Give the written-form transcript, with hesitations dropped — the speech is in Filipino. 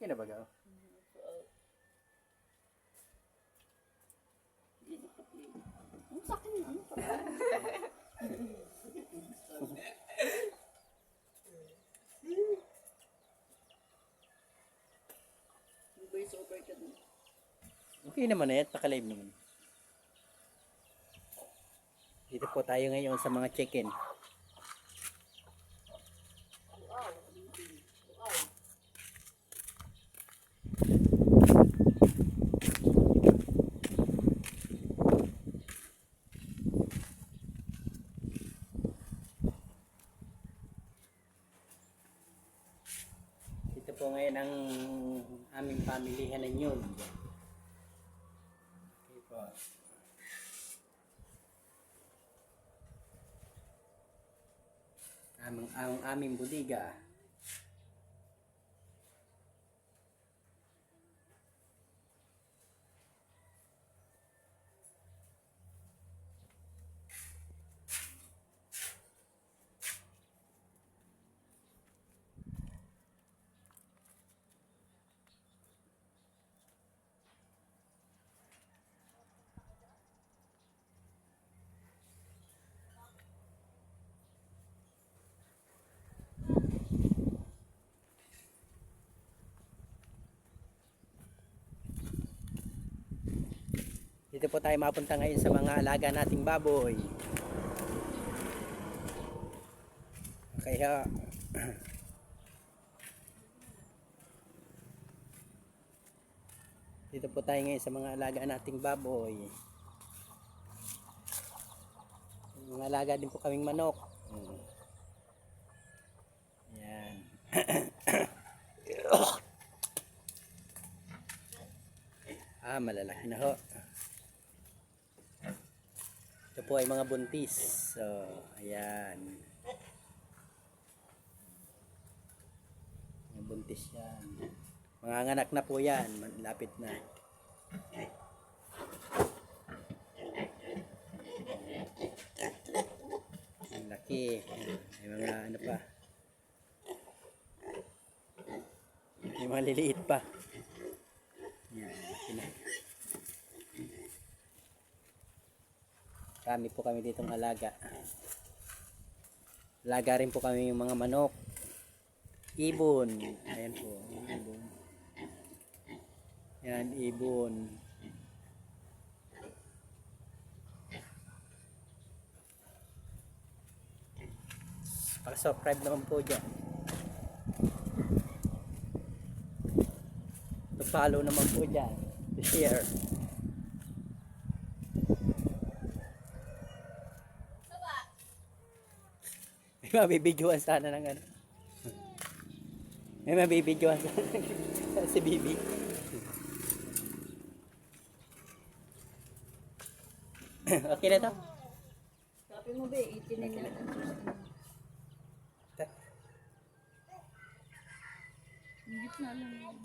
Okay na ba ga? Ang sa akin, ano pa ba? Voice over ka dun. Okay naman na yan, pakalive naman. Dito po tayo ngayon sa mga chicken. Dito po ngayon ang aming pamilihan ng yun. Okay po. Ang aming budiga. Dito po tayo mapunta ngayon sa mga alaga nating baboy. Kaya dito po tayo ngayon sa mga alaga nating baboy. Mga alaga din po kaming manok. Yan. Malalaki na ho. Ito po ay mga buntis. So, ayan. Mga buntis yan. Mga anak na po yan. Malapit na. Ang laki. May mga ano pa. May mga liliit pa. Yan. Laki na. Kami po kami ditong alaga. Alaga rin po kami yung mga manok. Ibon. Ayan po. Ibon. Yan, ibon. Pag-subscribe naman po dyan. Pag-follow naman po dyan. To-share. May mabibidyoan sana ng ano. May mabibidyoan sana si Bibi. Okay na to? Sabi mo ba, 18 na lang. Hindi na lang.